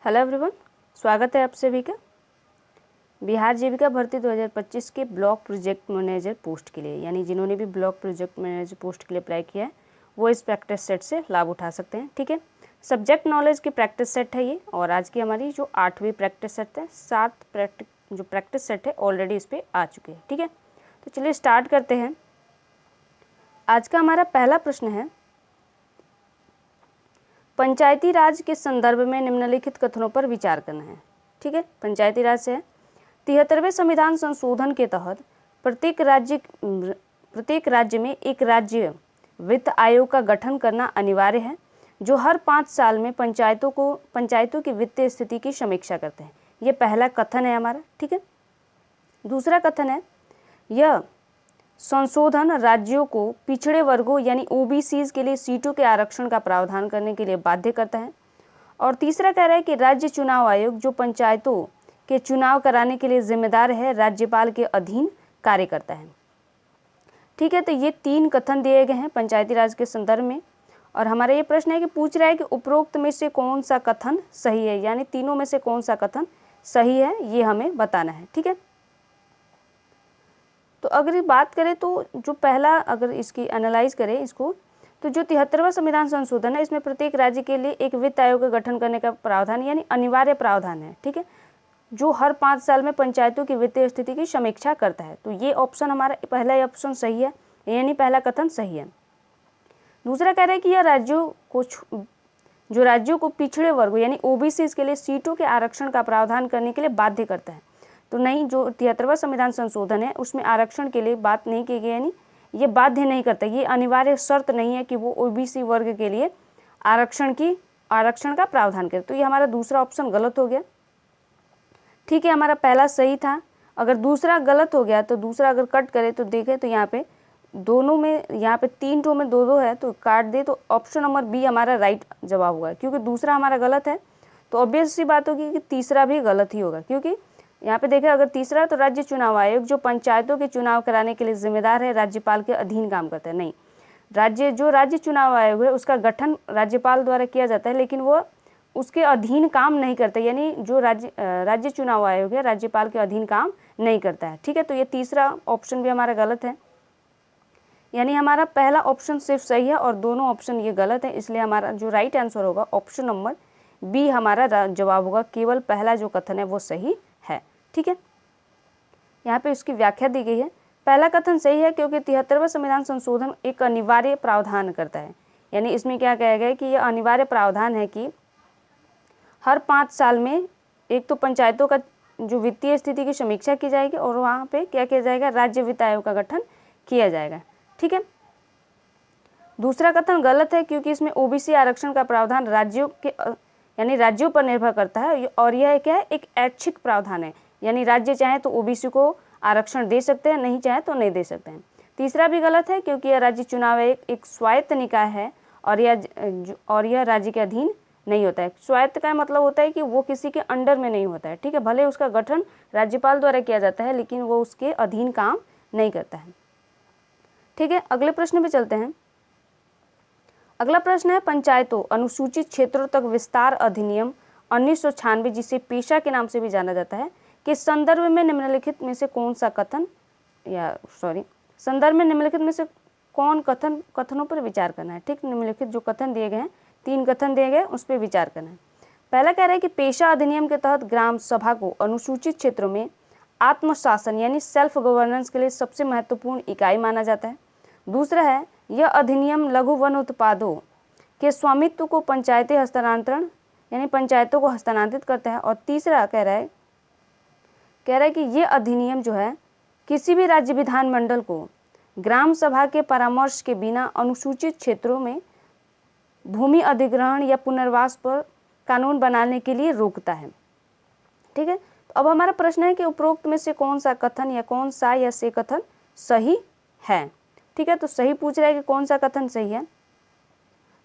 Hello everyone, स्वागत है आप सभी का बिहार जीविका भर्ती 2025 के ब्लॉक प्रोजेक्ट मैनेजर पोस्ट के लिए। यानी जिन्होंने भी ब्लॉक प्रोजेक्ट मैनेजर पोस्ट के लिए अप्लाई किया है वो इस प्रैक्टिस सेट से लाभ उठा सकते हैं। ठीक है, सब्जेक्ट नॉलेज की प्रैक्टिस सेट है ये, और आज की हमारी जो 8वीं प्रैक्टिस सेट है, 7 प्रैक्टिस सेट है ऑलरेडी इस पर आ चुके हैं। ठीक है, तो चलिए स्टार्ट करते हैं। आज का हमारा पहला प्रश्न है, पंचायती राज के संदर्भ में निम्नलिखित कथनों पर विचार करना है। ठीक है, पंचायती राज से 73वें संविधान संशोधन के तहत प्रत्येक राज्य में एक राज्य वित्त आयोग का गठन करना अनिवार्य है, जो हर 5 साल में पंचायतों की वित्तीय स्थिति की समीक्षा करते हैं। यह पहला कथन है हमारा। ठीक है, दूसरा कथन है, यह संशोधन राज्यों को पिछड़े वर्गों यानी ओबीसीज के लिए सीटों के आरक्षण का प्रावधान करने के लिए बाध्य करता है। और तीसरा कह रहा है कि राज्य चुनाव आयोग जो पंचायतों के चुनाव कराने के लिए जिम्मेदार है, राज्यपाल के अधीन कार्य करता है। ठीक है, तो ये 3 कथन दिए गए हैं पंचायती राज के संदर्भ में, और हमारा ये प्रश्न है कि पूछ रहा है कि उपरोक्त में से कौन सा कथन सही है, यानी तीनों में से कौन सा कथन सही है, ये हमें बताना है। ठीक है, तो अगर बात करें तो जो पहला, अगर इसकी एनालाइज करें इसको, तो जो 73वां संविधान संशोधन है, इसमें प्रत्येक राज्य के लिए एक वित्त आयोग का गठन करने का प्रावधान यानी अनिवार्य प्रावधान है। ठीक है, जो हर 5 साल में पंचायतों की वित्तीय स्थिति की समीक्षा करता है। तो ये ऑप्शन हमारा पहला ऑप्शन सही है, यानी पहला कथन सही है। दूसरा कह रहा है कि यह राज्यों को पिछड़े वर्ग यानी ओबीसी के लिए सीटों के आरक्षण का प्रावधान करने के लिए बाध्य करता है। तो नहीं, जो 73वां संविधान संशोधन है उसमें आरक्षण के लिए बात नहीं की गई, यानी ये बाध्य नहीं करता, ये अनिवार्य शर्त नहीं है कि वो ओबीसी वर्ग के लिए आरक्षण का प्रावधान करे। तो ये हमारा दूसरा ऑप्शन गलत हो गया। ठीक है, हमारा पहला सही था। अगर दूसरा गलत हो गया तो दूसरा अगर कट करे तो देखें तो यहाँ पे दोनों में, यहाँ पे 3 टो में 2-2 है, तो काट दे तो ऑप्शन नंबर बी हमारा राइट जवाब होगा। क्योंकि दूसरा हमारा गलत है तो ऑब्वियस सी बात होगी कि तीसरा भी गलत ही होगा। क्योंकि यहाँ पे देखें, अगर तीसरा है तो राज्य चुनाव आयोग जो पंचायतों के चुनाव कराने के लिए जिम्मेदार है, राज्यपाल के अधीन काम करता है। नहीं, राज्य चुनाव आयोग है उसका गठन राज्यपाल द्वारा किया जाता है, लेकिन वो उसके अधीन काम नहीं करता, यानी जो राज्य चुनाव आयोग है राज्यपाल के अधीन काम नहीं करता है। ठीक है, तो ये तीसरा ऑप्शन भी हमारा गलत है, यानी हमारा पहला ऑप्शन सिर्फ सही है और दोनों ऑप्शन ये गलत है। इसलिए हमारा जो राइट आंसर होगा ऑप्शन नंबर बी हमारा जवाब होगा, केवल पहला जो कथन है वो सही है। ठीक है, यहाँ पे उसकी व्याख्या दी गई है। पहला कथन सही है क्योंकि 73वां संविधान संशोधन एक अनिवार्य प्रावधान करता है, यानी इसमें क्या कहा गया है कि यह अनिवार्य प्रावधान है कि हर 5 साल में एक तो पंचायतों का जो वित्तीय स्थिति की समीक्षा की जाएगी और वहाँ पे क्या किया जाएगा, राज्य वित्त आयोग का गठन किया जाएगा। ठीक है, दूसरा कथन गलत है क्योंकि इसमें ओबीसी आरक्षण का प्रावधान राज्यों पर निर्भर करता है, और यह क्या है, एक ऐच्छिक प्रावधान है, यानी राज्य चाहे तो ओबीसी को आरक्षण दे सकते हैं, नहीं चाहे तो नहीं दे सकते हैं। तीसरा भी गलत है क्योंकि यह राज्य चुनाव आयोग एक स्वायत्त निकाय है और यह राज्य के अधीन नहीं होता है। स्वायत्त का मतलब होता है कि वो किसी के अंडर में नहीं होता है। ठीक है, भले उसका गठन राज्यपाल द्वारा किया जाता है लेकिन वो उसके अधीन काम नहीं करता है। ठीक है, अगले प्रश्न पे चलते हैं। अगला प्रश्न है, पंचायतों अनुसूचित क्षेत्रों तक विस्तार अधिनियम 1996, जिसे पेशा के नाम से भी जाना जाता है, के संदर्भ में निम्नलिखित में से कौन सा कथन संदर्भ में निम्नलिखित में से कौन कथनों पर विचार करना है। ठीक, निम्नलिखित जो कथन दिए गए हैं, 3 कथन दिए गए, उस पर विचार करना है। पहला कह रहा है कि पेशा अधिनियम के तहत ग्राम सभा को अनुसूचित क्षेत्रों में आत्मशासन यानी सेल्फ गवर्नेंस के लिए सबसे महत्वपूर्ण इकाई माना जाता है। दूसरा है, यह अधिनियम लघु वन उत्पादों के स्वामित्व को पंचायती हस्तांतरण यानी पंचायतों को हस्तांतरित करता है। और तीसरा कह रहा है कि यह अधिनियम जो है किसी भी राज्य विधानमंडल को ग्राम सभा के परामर्श के बिना अनुसूचित क्षेत्रों में भूमि अधिग्रहण या पुनर्वास पर कानून बनाने के लिए रोकता है। ठीक है, तो अब हमारा प्रश्न है कि उपरोक्त में से कौन सा कथन या कौन सा या से कथन सही है। ठीक है, तो सही पूछ रहा है कि कौन सा कथन सही है।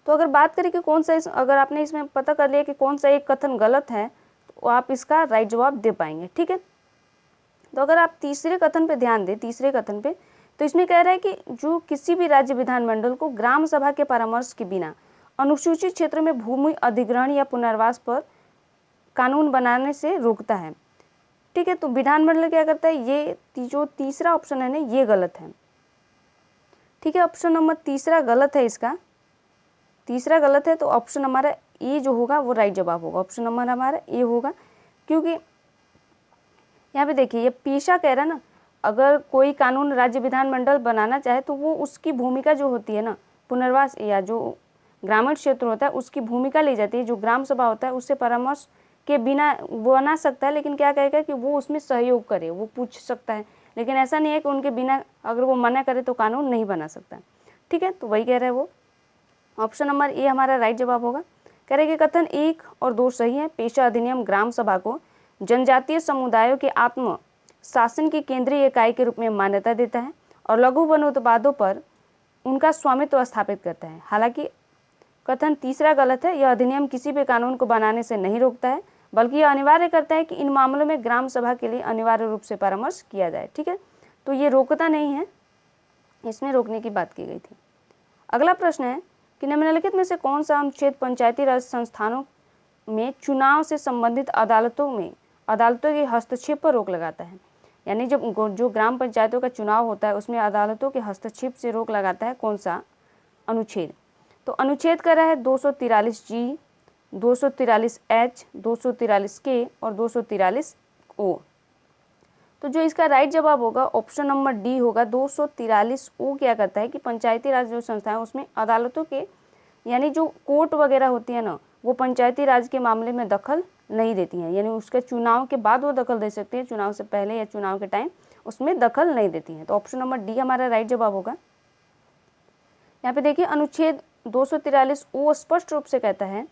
तो अगर बात करें कि कौन सा, अगर आपने इसमें पता कर लिया कि कौन सा एक कथन गलत है तो आप इसका राइट जवाब दे पाएंगे। ठीक है, तो अगर आप तीसरे कथन पे ध्यान दें, तीसरे कथन पे, तो इसमें कह रहा है कि जो किसी भी राज्य विधानमंडल को ग्राम सभा के परामर्श के बिना अनुसूचित क्षेत्र में भूमि अधिग्रहण या पुनर्वास पर कानून बनाने से रोकता है। ठीक है, तो विधानमंडल क्या करता है, ये जो तीसरा ऑप्शन है ना ये गलत है। ठीक है, ऑप्शन नंबर तीसरा गलत है, इसका तीसरा गलत है, तो ऑप्शन हमारा ए जो होगा वो राइट जवाब होगा। ऑप्शन नंबर हमारा ए होगा, क्योंकि यहाँ पे देखिए ये पेशा कह रहा है ना, अगर कोई कानून राज्य विधानमंडल बनाना चाहे तो वो उसकी भूमिका जो होती है ना, पुनर्वास या जो ग्रामीण क्षेत्र होता है उसकी भूमिका ली जाती है। जो ग्राम सभा होता है उससे परामर्श के बिना वो बना सकता है, लेकिन क्या कहेगा कि वो उसमें सहयोग करे, वो पूछ सकता है, लेकिन ऐसा नहीं है कि उनके बिना अगर वो मना करे तो कानून नहीं बना सकता। ठीक है, तो वही कह रहा है वो। ऑप्शन नंबर ए हमारा राइट जवाब होगा। कह रहे कि कथन 1 और 2 सही है। पेशा अधिनियम ग्राम सभा को जनजातीय समुदायों के आत्म शासन की केंद्रीय इकाई के रूप में मान्यता देता है और लघु वन उत्पादों पर उनका स्वामित्व स्थापित करता है। हालांकि कथन तीसरा गलत है। यह अधिनियम किसी भी कानून को बनाने से नहीं रोकता है, बल्कि यह अनिवार्य करता है कि इन मामलों में ग्राम सभा के लिए अनिवार्य रूप से परामर्श किया जाए। ठीक है, तो ये रोकता नहीं है, इसमें रोकने की बात की गई थी। अगला प्रश्न है कि निम्नलिखित में से कौन सा अनुच्छेद पंचायती राज संस्थानों में चुनाव से संबंधित अदालतों के हस्तक्षेप पर रोक लगाता है। यानी जो ग्राम पंचायतों का चुनाव होता है उसमें अदालतों के हस्तक्षेप से रोक लगाता है कौन सा अनुच्छेद। तो अनुच्छेद कर रहा है 243G, 243H, 243K और 243O। तो जो इसका राइट जवाब होगा ऑप्शन नंबर डी होगा। 243O क्या करता है कि पंचायती राज जो संस्था है उसमें अदालतों के यानी जो कोर्ट वगैरह होती है ना, वो पंचायती राज के मामले में दखल नहीं देती हैं। यानी उसके चुनाव के बाद वो दखल दे सकती है, चुनाव से पहले या चुनाव के टाइम उसमें दखल नहीं देती हैं। तो ऑप्शन नंबर डी हमारा राइट जवाब होगा। यहाँ पे देखिए अनुच्छेद 243O स्पष्ट रूप से कहता है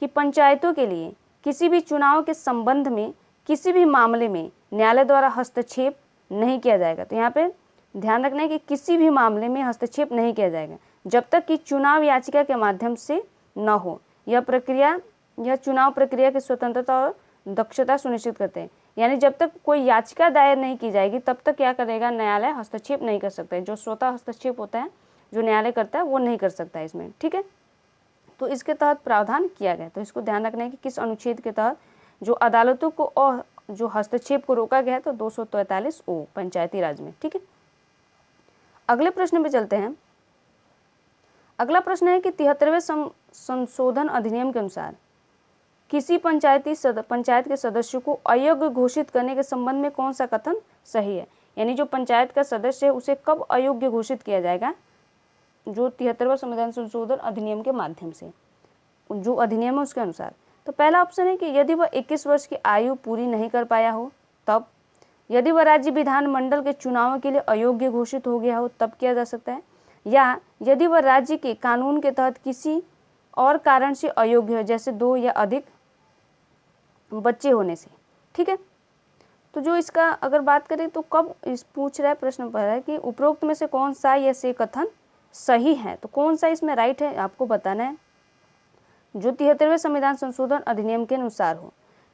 कि पंचायतों के लिए किसी भी चुनाव के संबंध में किसी भी मामले में न्यायालय द्वारा हस्तक्षेप नहीं किया जाएगा। तो यहाँ पे ध्यान रखना है कि किसी भी मामले में हस्तक्षेप नहीं किया जाएगा जब तक कि चुनाव याचिका के माध्यम से न हो। यह चुनाव प्रक्रिया की स्वतंत्रता और दक्षता सुनिश्चित करते हैं। यानी जब तक कोई याचिका दायर नहीं की जाएगी तब तक क्या करेगा, न्यायालय हस्तक्षेप नहीं कर सकता है। जो स्वतः हस्तक्षेप होता है जो न्यायालय करता है वो नहीं कर सकता है इसमें। ठीक है, तो इसके तहत प्रावधान किया गया। तो इसको ध्यान रखना है कि किस अनुच्छेद के तहत जो अदालतों को और जो हस्तक्षेप को रोका गया है, तो 243O पंचायती राज में। ठीक है, अगले प्रश्न पे चलते हैं। अगला प्रश्न है कि 73वें संशोधन अधिनियम के अनुसार किसी पंचायत के सदस्य को अयोग्य घोषित करने के संबंध में कौन सा कथन सही है। यानी जो पंचायत का सदस्य है उसे कब अयोग्य घोषित किया जाएगा, जो 73वां संविधान संशोधन अधिनियम के माध्यम से, जो अधिनियम है उसके अनुसार। तो पहला ऑप्शन है कि यदि वह 21 वर्ष की आयु पूरी नहीं कर पाया हो तब, यदि वह राज्य विधानमंडल के चुनाव के लिए अयोग्य घोषित हो गया हो तब किया जा सकता है, या यदि वह राज्य के कानून के तहत किसी और कारण से अयोग्य हो, जैसे 2 या अधिक बच्चे होने से। ठीक है, तो जो इसका अगर बात करें तो कब इस पूछ रहा है प्रश्न पर है कि उपरोक्त में से कौन सा या से कथन सही है। तो कौन सा इसमें राइट है आपको बताना है, जो 73वें संविधान संशोधन अधिनियम के अनुसार हो।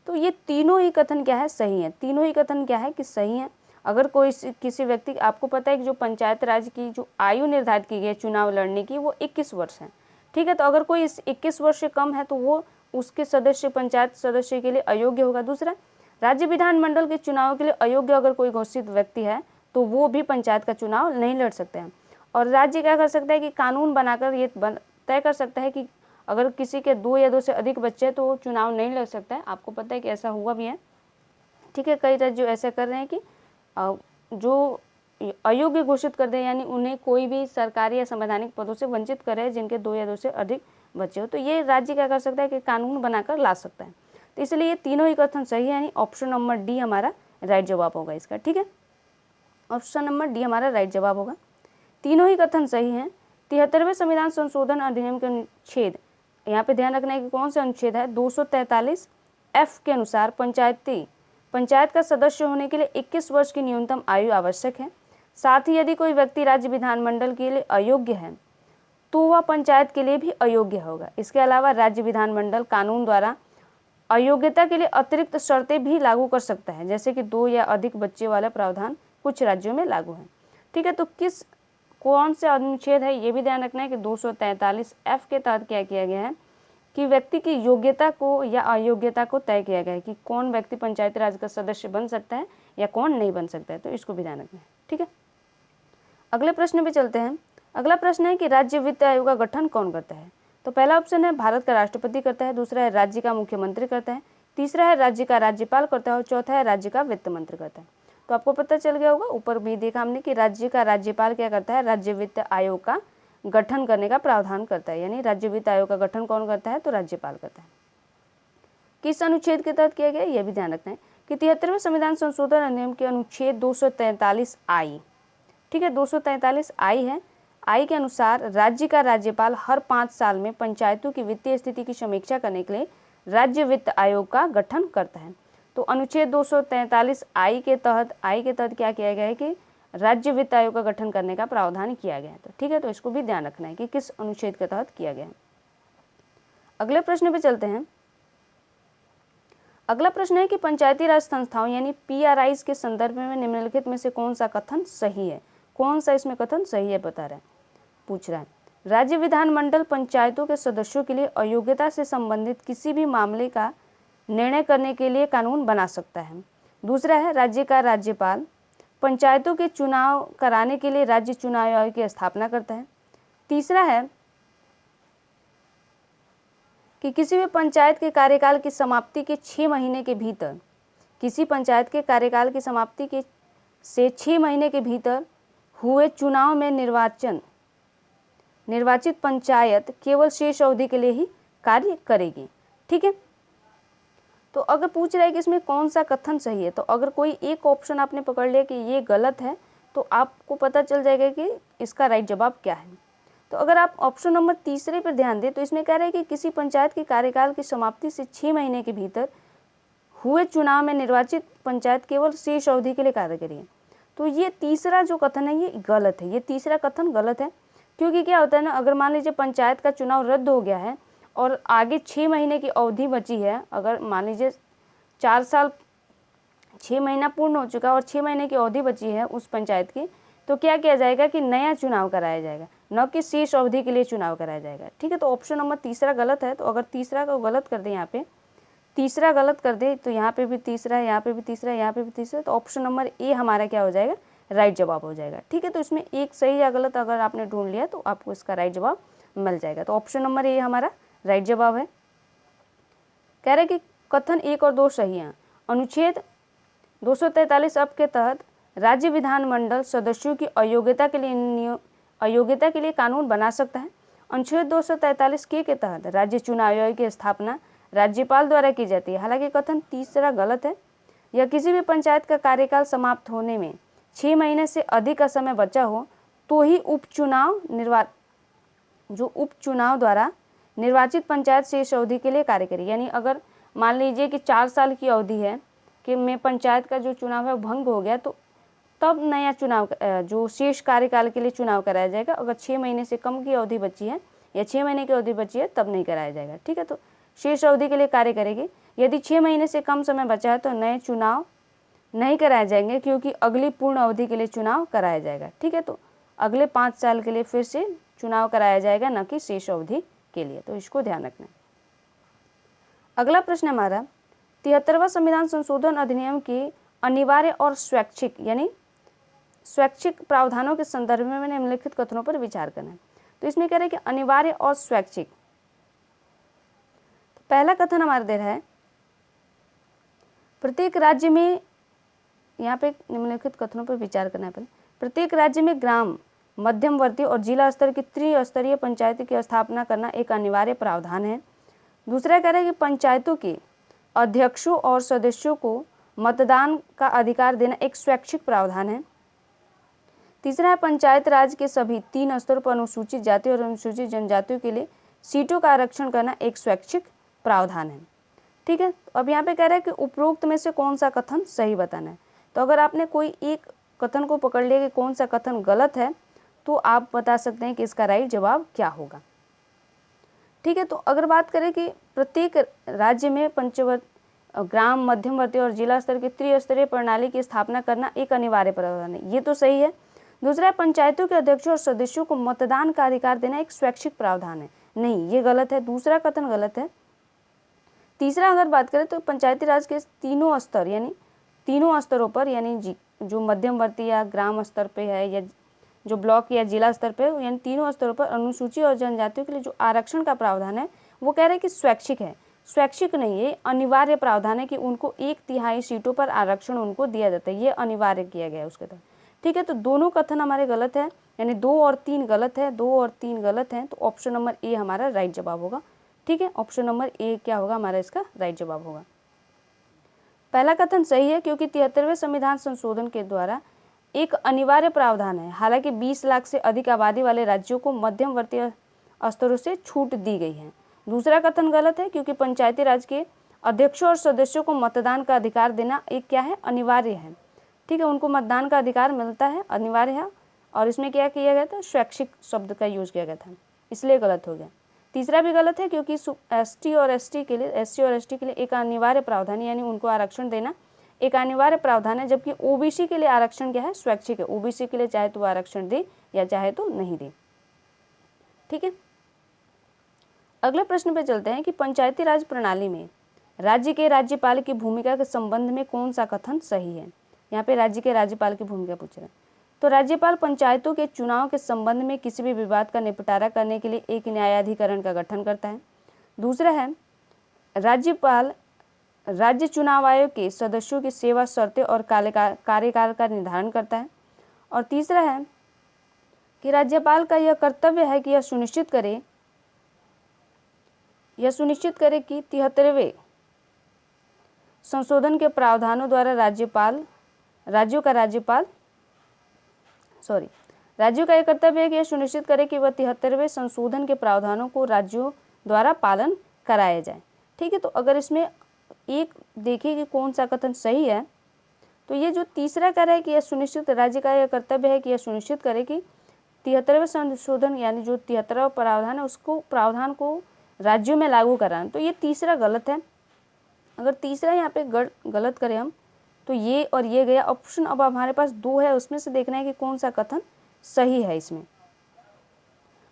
तो ये तीनों ही कथन क्या है, सही है। तीनों ही कथन क्या है कि सही है। अगर कोई किसी व्यक्ति, आपको पता है कि जो पंचायत राज की जो आयु निर्धारित की गई है चुनाव लड़ने की वो 21 वर्ष है। ठीक है, तो अगर कोई इस 21 वर्ष से कम है तो वो उसके सदस्य पंचायत सदस्य के लिए अयोग्य होगा। दूसरा, राज्य विधानमंडल के चुनाव के लिए अयोग्य अगर कोई घोषित व्यक्ति है तो वो भी पंचायत का चुनाव नहीं लड़ सकते हैं। और राज्य क्या कर सकता है कि कानून बनाकर ये तय कर सकता है कि अगर किसी के 2 या 2 से अधिक बच्चे हैं तो वो चुनाव नहीं लड़ सकता है। आपको पता है कि ऐसा हुआ भी है। ठीक है, कई राज्य ऐसा कर रहे हैं कि जो अयोग्य घोषित कर दे, यानी उन्हें कोई भी सरकारी या संवैधानिक पदों से वंचित करे जिनके 2 या 2 से अधिक बच्चे हो। तो ये राज्य क्या कर सकता है कि कानून बनाकर ला सकता है। तो इसलिए ये तीनों ही कथन सही है, यानी ऑप्शन नंबर डी हमारा राइट जवाब होगा इसका। ठीक है, ऑप्शन नंबर डी हमारा राइट जवाब होगा। तीनों ही कथन सही हैं। 73वें संविधान संशोधन अधिनियम के अनुच्छेद, यहाँ पे ध्यान रखना है कि कौन सा अनुच्छेद है, 243F के अनुसार पंचायत का सदस्य होने के लिए 21 वर्ष की न्यूनतम आयु आवश्यक है। साथ ही यदि कोई व्यक्ति राज्य विधानमंडल के लिए अयोग्य है तो वह पंचायत के लिए भी अयोग्य होगा। इसके अलावा राज्य विधानमंडल कानून द्वारा अयोग्यता के लिए अतिरिक्त शर्तें भी लागू कर सकता है, जैसे कि 2 या अधिक बच्चे वाला प्रावधान कुछ राज्यों में लागू है। ठीक है, तो कौन से अनुच्छेद है ये भी ध्यान रखना है कि 243F के तहत क्या किया गया है कि व्यक्ति की योग्यता को या अयोग्यता को तय किया गया है कि कौन व्यक्ति पंचायती राज का सदस्य बन सकता है या कौन नहीं बन सकता है, तो इसको भी ध्यान रखना है। ठीक है, अगले प्रश्न पे चलते हैं। अगला प्रश्न है कि राज्य वित्त आयोग का गठन कौन करता है। तो पहला ऑप्शन है भारत का राष्ट्रपति करता है, दूसरा है राज्य का मुख्यमंत्री करता है, तीसरा है राज्य का राज्यपाल करता है और चौथा है राज्य का वित्त मंत्री करता है। तो आपको पता चल गया होगा, ऊपर भी देखा हमने कि राज्य का राज्यपाल क्या करता है, राज्य वित्त आयोग का गठन करने का प्रावधान करता है, यानी राज्य वित्त आयोग का गठन कौन करता है, तो राज्यपाल करता है। किस अनुच्छेद के तहत किया गया, यह भी ध्यान रखना है कि 73वें संविधान संशोधन अधिनियम के अनुच्छेद 243 आई, ठीक है, 243 आई है। आई के अनुसार राज्य का राज्यपाल हर 5 साल में पंचायतों की वित्तीय स्थिति की समीक्षा करने के लिए राज्य वित्त आयोग का गठन करता है। तो अनुच्छेद 243 आई के तहत क्या किया गया है कि राज्य वित्त आयोग का गठन करने का प्रावधान किया गया है। तो ठीक है, तो इसको भी ध्यान रखना है कि किस अनुच्छेद के तहत किया गया है। अगले प्रश्न पे चलते हैं। अगला प्रश्न है कि पंचायती राज संस्थाओं यानी PRIs के संदर्भ में निम्नलिखित में से कौन सा कथन सही है, कौन सा इसमें कथन सही है बता रहा है, पूछ रहा है। राज्य विधानमंडल पंचायतों के सदस्यों के लिए अयोग्यता से संबंधित किसी भी मामले का निर्णय करने के लिए कानून बना सकता है। दूसरा है राज्य का राज्यपाल पंचायतों के चुनाव कराने के लिए राज्य चुनाव आयोग की स्थापना करता है। तीसरा है कि किसी भी पंचायत के कार्यकाल की समाप्ति के 6 महीने के भीतर, किसी पंचायत के कार्यकाल की समाप्ति के से 6 महीने के भीतर हुए चुनाव में निर्वाचित पंचायत केवल शेष अवधि के लिए ही कार्य करेगी। ठीक है, तो अगर पूछ रहा है कि इसमें कौन सा कथन सही है, तो अगर कोई एक ऑप्शन आपने पकड़ लिया कि ये गलत है, तो आपको पता चल जाएगा कि इसका राइट जवाब क्या है। तो अगर आप ऑप्शन नंबर तीसरे पर ध्यान दें तो इसमें कह रहा है कि किसी पंचायत के कार्यकाल की समाप्ति से 6 महीने के भीतर हुए चुनाव में निर्वाचित पंचायत केवल शेष अवधि के लिए कार्य करेगी। तो ये तीसरा जो कथन है ये गलत है, ये तीसरा कथन गलत है। क्योंकि क्या होता है ना, अगर मान लीजिए पंचायत का चुनाव रद्द हो गया है और आगे 6 महीने की अवधि बची है, अगर मान लीजिए 4 साल 6 महीना पूर्ण हो चुका और 6 महीने की अवधि बची है उस पंचायत की, तो क्या किया जाएगा कि नया चुनाव कराया जाएगा, न कि शेष अवधि के लिए चुनाव कराया जाएगा। ठीक है, तो ऑप्शन नंबर तीसरा गलत है। तो अगर तीसरा को गलत कर दे, यहाँ पे तीसरा गलत कर दे तो यहाँ पे भी तीसरा है, यहाँ पे भी तीसरा है, यहाँ पे भी तीसरा, तो ऑप्शन नंबर ए हमारा क्या हो जाएगा, राइट जवाब हो जाएगा। ठीक है, तो इसमें एक सही या गलत अगर आपने ढूंढ लिया तो आपको इसका राइट जवाब मिल जाएगा। तो ऑप्शन नंबर ए हमारा राइट जवाब है। कह रहे कि कथन 1 और 2 सही हैं। अनुच्छेद 243 अब के तहत राज्य विधानमंडल सदस्यों की अयोग्यता के लिए कानून बना सकता है। अनुच्छेद 243 के तहत राज्य चुनाव आयोग की स्थापना राज्यपाल द्वारा की जाती है। हालांकि कथन तीसरा गलत है। या किसी भी पंचायत का कार्यकाल समाप्त होने में 6 महीने से अधिक का समय बचा हो तो ही उपचुनाव द्वारा निर्वाचित पंचायत शेष अवधि के लिए कार्य करे। यानी अगर मान लीजिए कि 4 साल की अवधि है कि में पंचायत का जो चुनाव है भंग हो गया, तो तब नया चुनाव जो शेष कार्यकाल के लिए चुनाव कराया जाएगा। अगर 6 महीने से कम की अवधि बची है या 6 महीने की अवधि बची है तब नहीं कराया जाएगा। ठीक है, तो शेष अवधि के लिए कार्य करेगी। यदि 6 महीने से कम समय बचा है तो नए चुनाव नहीं कराए जाएंगे, क्योंकि अगली पूर्ण अवधि के लिए चुनाव कराया जाएगा। ठीक है, तो अगले 5 साल के लिए फिर से चुनाव कराया जाएगा, न कि शेष अवधि के लिए। तो इसको ध्यान रखना। अगला प्रश्न हमारा 73वां संविधान संशोधन अधिनियम के अनिवार्य और स्वैच्छिक यानी स्वैच्छिक प्रावधानों के संदर्भ में निम्नलिखित कथनों पर विचार करना है। तो इसमें कह रहे हैं कि अनिवार्य और स्वैच्छिक। तो पहला कथन हमारा दे रहा है प्रत्येक राज्य में, यहाँ पे निम्नलिखित कथनों पर विचार करना है। पहले प्रत्येक राज्य में ग्राम, मध्यमवर्ती और जिला स्तर की त्रिस्तरीय पंचायत की स्थापना करना एक अनिवार्य प्रावधान है। दूसरा कह रहे हैं कि पंचायतों के अध्यक्षों और सदस्यों को मतदान का अधिकार देना एक स्वैच्छिक प्रावधान है। तीसरा है पंचायत राज के सभी 3 स्तरों पर अनुसूचित जाति और अनुसूचित जनजातियों के लिए सीटों का आरक्षण करना एक स्वैच्छिक प्रावधान है। ठीक है, अब यहाँ पे कह रहा है कि उपरोक्त में से कौन सा कथन सही बताना है। तो अगर आपने कोई एक कथन को पकड़ लिया कि कौन सा कथन गलत है, तो आप बता सकते हैं कि इसका राइट जवाब क्या होगा। ठीक है, तो अगर बात करें कि प्रत्येक राज्य में ग्राम, मध्यमवर्ती और जिला स्तर की त्रिस्तरीय प्रणाली की स्थापना करना एक अनिवार्य प्रावधान है, ये तो सही है। दूसरा, पंचायतों के अध्यक्षों और सदस्यों को मतदान का अधिकार देना एक स्वैच्छिक प्रावधान है, नहीं, ये गलत है, दूसरा कथन गलत है। तीसरा अगर बात करें तो पंचायती राज के तीनों स्तर यानी तीनों स्तरों पर यानी जो मध्यमवर्ती या ग्राम स्तर पे है या जो ब्लॉक या जिला स्तर पे यानी तीनों स्तरों पर अनुसूचित और जनजातियों के लिए जो आरक्षण का प्रावधान है वो कह रहे हैं कि स्वैच्छिक है। स्वैच्छिक नहीं है, अनिवार्य प्रावधान है कि उनको 1/3 सीटों पर आरक्षण उनको दिया जाता है, ये अनिवार्य किया गया है उसके तहत। ठीक है, तो दोनों कथन हमारे गलत है, यानी 2 और 3 गलत है, 2 और 3 गलत हैं, तो ऑप्शन नंबर ए हमारा राइट जवाब होगा। ठीक है, ऑप्शन नंबर ए क्या होगा हमारा इसका राइट जवाब होगा। पहला कथन सही है क्योंकि 73वें संविधान संशोधन के द्वारा एक अनिवार्य प्रावधान है। हालांकि 20 लाख से अधिक आबादी वाले राज्यों को मध्यमवर्ती स्तरों से छूट दी गई है। दूसरा कथन गलत है क्योंकि पंचायती राज के अध्यक्षों और सदस्यों को मतदान का अधिकार देना एक क्या है, अनिवार्य है। ठीक है, उनको मतदान का अधिकार मिलता है, अनिवार्य है, और इसमें क्या किया गया था, स्वैच्छिक शब्द का यूज किया गया था, इसलिए गलत हो गया। तीसरा भी गलत है क्योंकि एससी और एसटी के लिए एक अनिवार्य प्रावधान यानी उनको आरक्षण देना एक अनिवार्य प्रावधान है, जबकि ओबीसी के लिए आरक्षण क्या है, स्वैच्छिक है। ओबीसी के लिए चाहे तो आरक्षण दे या चाहे तो नहीं दे। ठीक है, अगले प्रश्न पे चलते हैं कि पंचायती राज प्रणाली में राज्य के राज्यपाल की भूमिका के संबंध में कौन सा कथन सही है। यहाँ पे राज्य के राज्यपाल की भूमिका पूछ रहे हैं, तो राज्यपाल पंचायतों के चुनाव के संबंध में किसी भी विवाद का निपटारा करने के लिए एक न्यायाधिकरण का गठन करता है। दूसरा है राज्यपाल राज्य चुनाव आयोग के सदस्यों की सेवा शर्तें और कार्यकाल का निर्धारण करता है। और तीसरा है कि राज्यपाल का यह कर्तव्य है कि यह सुनिश्चित करे कि 73वें संशोधन के प्रावधानों द्वारा राज्यों का यह कर्तव्य है कि यह सुनिश्चित करे कि वह 73वें संशोधन के प्रावधानों को राज्यों द्वारा पालन कराया जाए। ठीक है, तो अगर इसमें एक देखिए कि कौन सा कथन सही है, तो ये जो तीसरा कह रहा है कि यह सुनिश्चित राज्य का यह कर्तव्य है कि यह सुनिश्चित करे कि 73वें संशोधन यानी जो 73वां प्रावधान है उसको प्रावधान को राज्यों में लागू कराना, तो ये तीसरा गलत है। अगर तीसरा यहाँ पे गलत करें हम तो ये और ये गया ऑप्शन। अब हमारे पास 2 है, उसमें से देखना है कि कौन सा कथन सही है इसमें।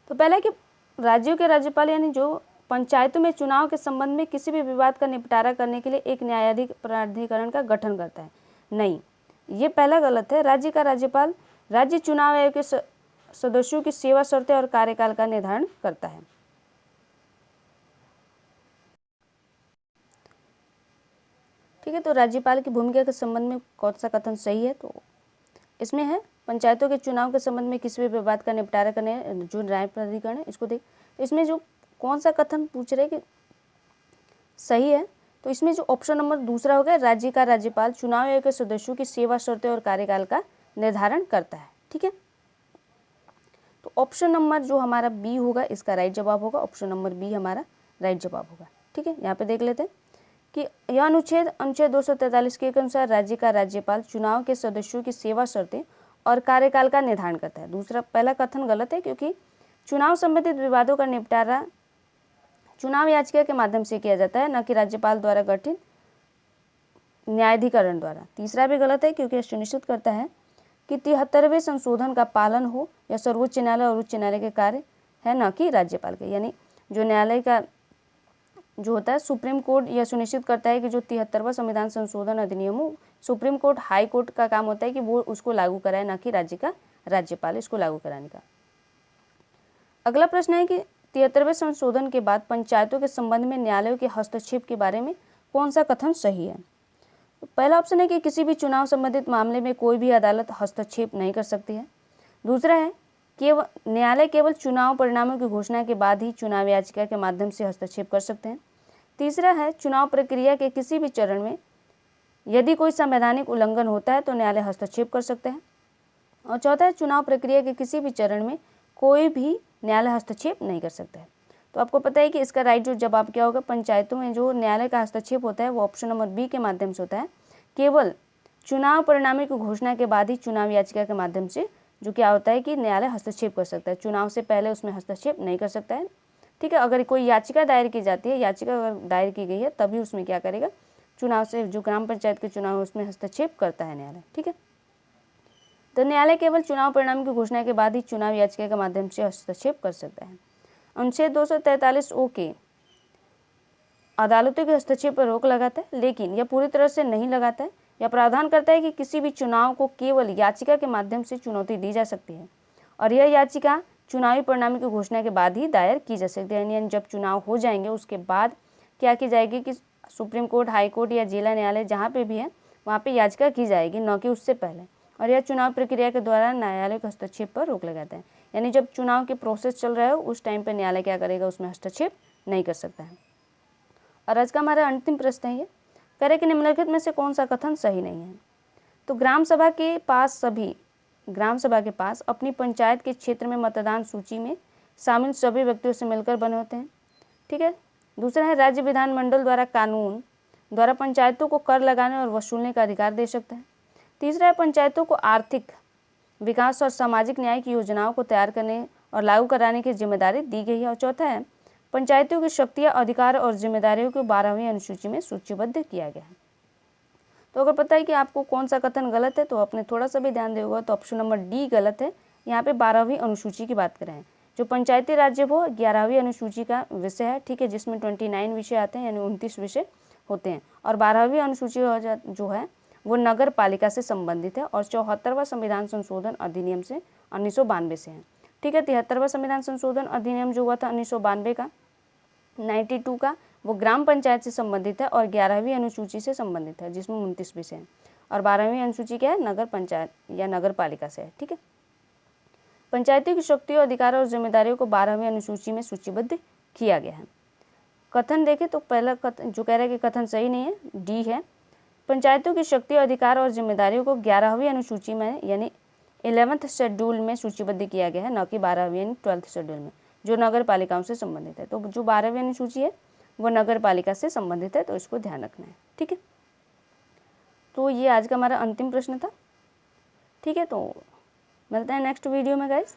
तो पहला कि राज्यों के राज्यपाल यानी जो पंचायतों में चुनाव के संबंध में किसी भी विवाद का निपटारा करने के लिए एक न्यायाधीश प्राधिकरण का गठन करता है। नहीं, ये पहला गलत है। राज्य का राज्यपाल राज्य चुनाव आयोग के सदस्यों की सेवा शर्तें और कार्यकाल का निर्धारण करता है। ठीक है, तो राज्यपाल की भूमिका के संबंध में कौन सा कथन सही है, तो इसमें है पंचायतों के चुनाव के संबंध में किसी भी विवाद का निपटारा करने जो न्याय प्राधिकरण है इसको देख। इसमें जो कौन सा कथन पूछ रहे कि सही है, तो इसमें जो ऑप्शन नंबर दूसरा हो गया, राज्य का राज्यपाल चुनाव आयोग के सदस्यों की सेवा शर्तें और कार्यकाल का निर्धारण करता है। ठीक है, तो ऑप्शन नंबर जो हमारा बी होगा इसका राइट जवाब होगा, ऑप्शन नंबर बी हमारा राइट जवाब होगा। ठीक है, यहाँ पे देख लेते हैं कि यह अनुच्छेद 243 के अनुसार राज्य का राज्यपाल चुनाव के सदस्यों की सेवा शर्तें और कार्यकाल का निर्धारण करता है। दूसरा पहला कथन गलत है क्योंकि चुनाव संबंधित विवादों का निपटारा चुनाव याचिका के माध्यम से किया जाता है, न कि राज्यपाल द्वारा गठित न्यायाधिकरण द्वारा। तीसरा भी गलत है क्योंकि यह सुनिश्चित करता है कि 73वें संशोधन का पालन हो या सर्वोच्च न्यायालय और उच्च न्यायालय के कार्य है, न कि राज्यपाल के। यानी जो न्यायालय का जो होता है सुप्रीम कोर्ट यह सुनिश्चित करता है कि जो 73वां संविधान संशोधन अधिनियम हो, सुप्रीम कोर्ट हाई कोर्ट का काम होता है कि वो उसको लागू कराए, न कि राज्य का राज्यपाल इसको लागू कराने का। अगला प्रश्न है कि 73वें संशोधन के बाद पंचायतों के संबंध में न्यायालयों के हस्तक्षेप के बारे में कौन सा कथन सही है। तो पहला ऑप्शन है कि किसी भी चुनाव संबंधित मामले में कोई भी अदालत हस्तक्षेप नहीं कर सकती है। दूसरा है न्यायालय केवल चुनाव परिणामों की घोषणा के बाद ही चुनाव याचिका के माध्यम से हस्तक्षेप कर सकते हैं। तीसरा है चुनाव प्रक्रिया के किसी भी चरण में यदि कोई संवैधानिक उल्लंघन होता है तो न्यायालय हस्तक्षेप कर सकते हैं। और चौथा है चुनाव प्रक्रिया के किसी भी चरण में कोई भी न्यायालय हस्तक्षेप नहीं कर सकता है। तो आपको पता है कि इसका राइट जो जवाब क्या होगा, पंचायतों में जो न्यायालय का हस्तक्षेप होता है वो ऑप्शन नंबर बी के माध्यम से होता है। केवल चुनाव परिणामों की घोषणा के बाद ही चुनाव याचिका के माध्यम से जो क्या होता है कि न्यायालय हस्तक्षेप कर सकता है, चुनाव से पहले उसमें हस्तक्षेप नहीं कर सकता है। ठीक है, अगर कोई याचिका दायर की जाती है, याचिका अगर दायर की गई है तभी उसमें क्या करेगा, चुनाव से जो ग्राम पंचायत के चुनाव है उसमें हस्तक्षेप करता है न्यायालय। ठीक है, तो न्यायालय केवल चुनाव परिणाम की घोषणा के बाद ही चुनाव याचिका के माध्यम से हस्तक्षेप कर सकता है। अनुच्छेद 243 ओ के अदालतों के हस्तक्षेप पर रोक लगाता है, लेकिन यह पूरी तरह से नहीं लगाता है। यह प्रावधान करता है कि किसी भी चुनाव को केवल याचिका के माध्यम से चुनौती दी जा सकती है और यह याचिका चुनावी परिणाम की घोषणा के बाद ही दायर की जा सकती है। यानी जब चुनाव हो जाएंगे उसके बाद क्या की जाएगी कि सुप्रीम कोर्ट, हाई कोर्ट या जिला न्यायालय जहाँ पे भी है वहाँ पे याचिका की जाएगी, न कि उससे पहले। और यह चुनाव प्रक्रिया के दौरान न्यायालय के हस्तक्षेप पर रोक लगाता है। यानी जब चुनाव के प्रोसेस चल रहा है उस टाइम पर न्यायालय क्या करेगा, उसमें हस्तक्षेप नहीं कर सकता है। और आज का हमारा अंतिम प्रश्न है, ये करें कि निम्नलिखित में से कौन सा कथन सही नहीं है। तो ग्राम सभा के पास अपनी पंचायत के क्षेत्र में मतदान सूची में शामिल सभी व्यक्तियों से मिलकर बने होते हैं। ठीक है। दूसरा है, राज्य विधानमंडल द्वारा कानून द्वारा पंचायतों को कर लगाने और वसूलने का अधिकार दे सकता है। तीसरा है, पंचायतों को आर्थिक विकास और सामाजिक न्याय की योजनाओं को तैयार करने और लागू कराने की जिम्मेदारी दी गई है। और चौथा है, पंचायतों की शक्तियां, अधिकार और जिम्मेदारियों को 12वीं अनुसूची में सूचीबद्ध किया गया है। तो अगर पता है कि आपको कौन सा कथन गलत है तो आपने थोड़ा सा भी ध्यान दिया होगा, तो ऑप्शन नंबर डी गलत है। यहाँ पे 12वीं अनुसूची की बात करें, जो पंचायती राज्य वो 11वीं अनुसूची का विषय है। ठीक है, जिसमें 29 विषय आते हैं, यानी 29 विषय होते हैं। और 12वीं अनुसूची जो है वो नगर पालिका से संबंधित है और 74वां संविधान संशोधन अधिनियम से 1992 से है। ठीक है, 73वां संविधान संशोधन अधिनियम जो हुआ था 1992 का, 92 का, वो ग्राम पंचायत से संबंधित है और 11वीं अनुसूची से संबंधित है, जिसमें 29 विषय हैं। और 12वीं अनुसूची क्या है, नगर पंचायत या नगर पालिका से है। ठीक है, पंचायती की शक्तियों, अधिकारों और जिम्मेदारियों को 12वीं अनुसूची में सूचीबद्ध किया गया है। कथन देखें तो पहला कथन जो कह रहा है कि कथन सही नहीं है, डी है। पंचायतों की शक्तियों, अधिकार और जिम्मेदारियों को 11वीं अनुसूची में यानी 11th शेड्यूल में सूचीबद्ध किया गया है, न कि 12वीं यानी 12th शेड्यूल में, जो नगर पालिकाओं से संबंधित है। तो जो 12वीं अनुसूची है वो नगर पालिका से संबंधित है, तो इसको ध्यान रखना है। ठीक है, तो ये आज का हमारा अंतिम प्रश्न था। ठीक है, तो मिलते हैं नेक्स्ट वीडियो में गाइस,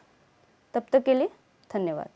तब तक के लिए धन्यवाद।